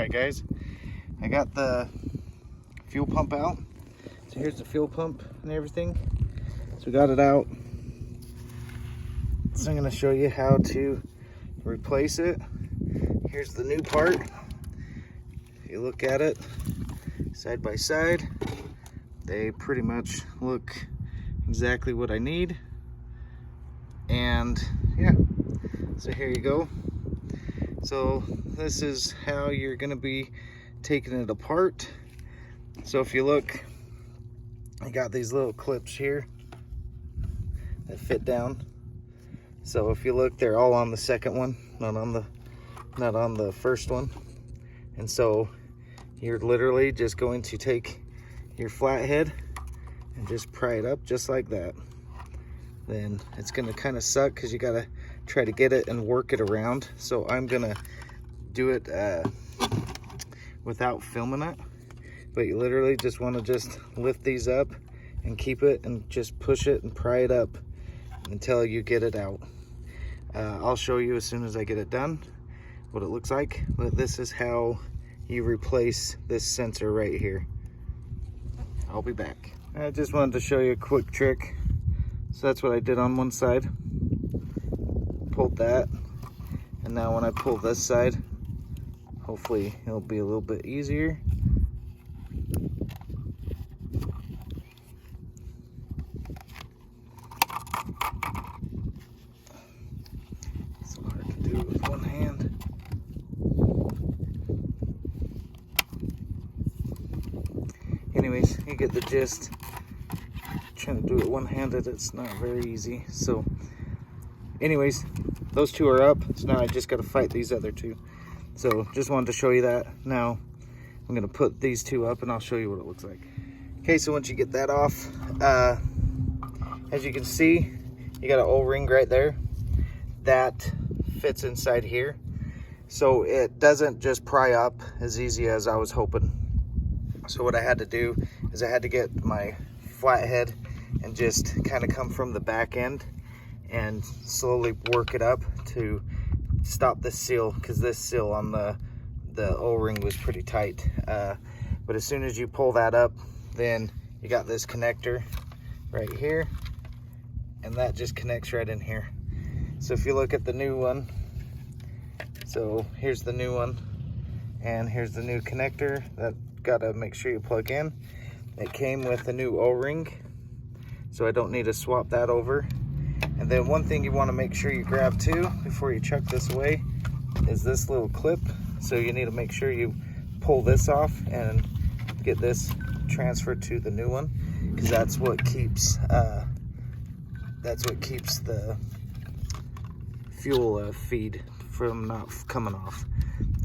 Alright guys, I got the fuel pump out. So here's the fuel pump and everything. So we got it out. So I'm going to show you how to replace it. Here's the new part. If you look at it side by side, they pretty much look exactly what I need. And yeah, so here you go. So this is how you're going to be taking it apart. So if you look, I got these little clips here that fit down. So if you look, they're all on the second one, not on the first one. And so you're literally just going to take your flathead and just pry it up just like that. Then it's going to kind of suck because you got to try to get it and work it around. So I'm going to do it without filming it. But you literally just want to just lift these up and keep it and just push it and pry it up until you get it out. I'll show you as soon as I get it done what it looks like. But this is how you replace this sensor right here. I'll be back. I just wanted to show you a quick trick. So that's what I did on one side. Pulled that, and now when I pull this side, hopefully it'll be a little bit easier. So hard to do it with one hand. Anyways, you get the gist. Trying to do it one-handed, it's not very easy. So anyways, those two are up, so now I just got to fight these other two. So just wanted to show you that. Now I'm going to put these two up and I'll show you what it looks like. Okay, so once you get that off, as you can see, you got an O-ring right there that fits inside here, so it doesn't just pry up as easy as I was hoping. So what I had to do is I had to get my flathead and just kind of come from the back end and slowly work it up to stop this seal, because this seal on the O-ring was pretty tight. But as soon as you pull that up, then you got this connector right here, and that just connects right in here. So if you look at the new one, so here's the new one, and here's the new connector that gotta make sure you plug in. It came with a new O-ring, so I don't need to swap that over. And then one thing you want to make sure you grab too before you chuck this away is this little clip. So you need to make sure you pull this off and get this transferred to the new one, because that's what keeps the fuel feed from not coming off.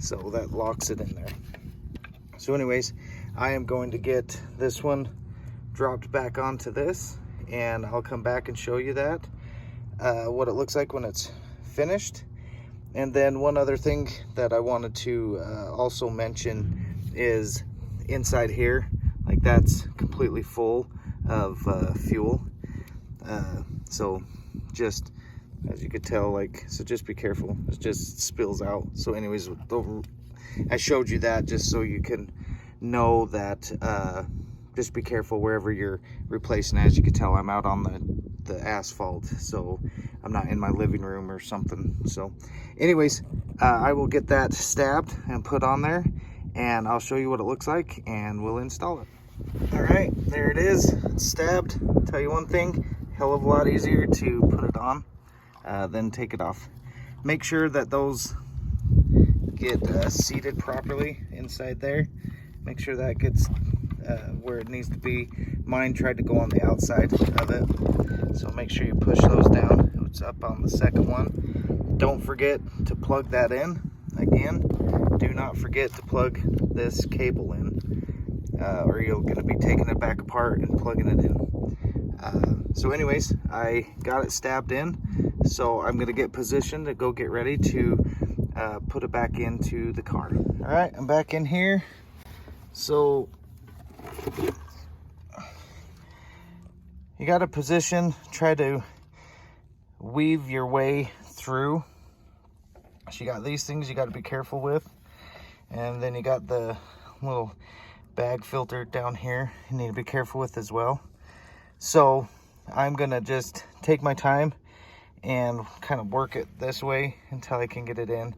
So that locks it in there. So anyways, I am going to get this one dropped back onto this, and I'll come back and show you that, what it looks like when it's finished. And then one other thing that I wanted to also mention is inside here, like that's completely full of fuel. So just, as you could tell, like, so just be careful, it just spills out. So anyways, I showed you that just so you can know that just be careful wherever you're replacing. As you can tell, I'm out on the asphalt, so I'm not in my living room or something. So anyways, I will get that stabbed and put on there, and I'll show you what it looks like, and we'll install it. All right, there it is. It's stabbed. I'll tell you one thing, hell of a lot easier to put it on than take it off. Make sure that those get seated properly inside there. Make sure that gets where it needs to be. Mine tried to go on the outside of it, so make sure you push those down. It's up on the second one. Don't forget to plug that in. Again, do not forget to plug this cable in, or you're going to be taking it back apart and plugging it in. So anyways, I got it stabbed in, so I'm going to get positioned to go get ready to put it back into the car. All right, I'm back in here. So you got to position, try to weave your way through. So you got these things you got to be careful with, And then you got the little bag filter down here you need to be careful with as well. So I'm gonna just take my time and kind of work it this way until I can get it in.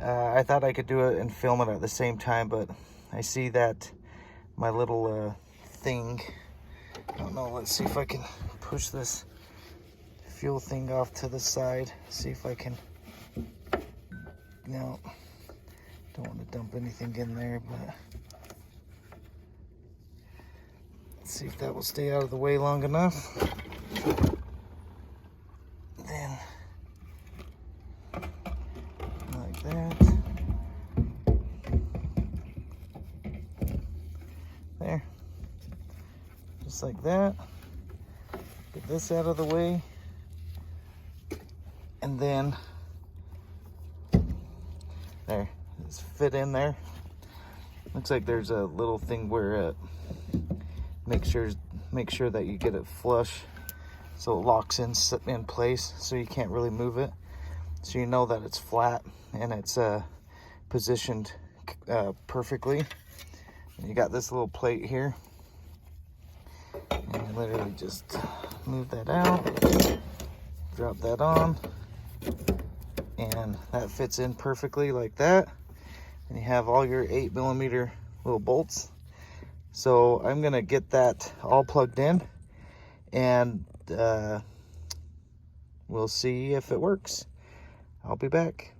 I thought I could do it and film it at the same time, but I see that my little thing, I don't know, let's see if I can push this fuel thing off to the side, see if I can. No, don't want to dump anything in there, but let's see if that will stay out of the way long enough. Then like that. There. Just like that. Get this out of the way. And then there, it's fit in there. Looks like there's a little thing where make sure that you get it flush so it locks in place so you can't really move it, so you know that it's flat and it's positioned perfectly. And you got this little plate here, and you literally just move that out, drop that on, and that fits in perfectly like that. And you have all your 8mm little bolts. So I'm gonna get that all plugged in, and we'll see if it works. I'll be back.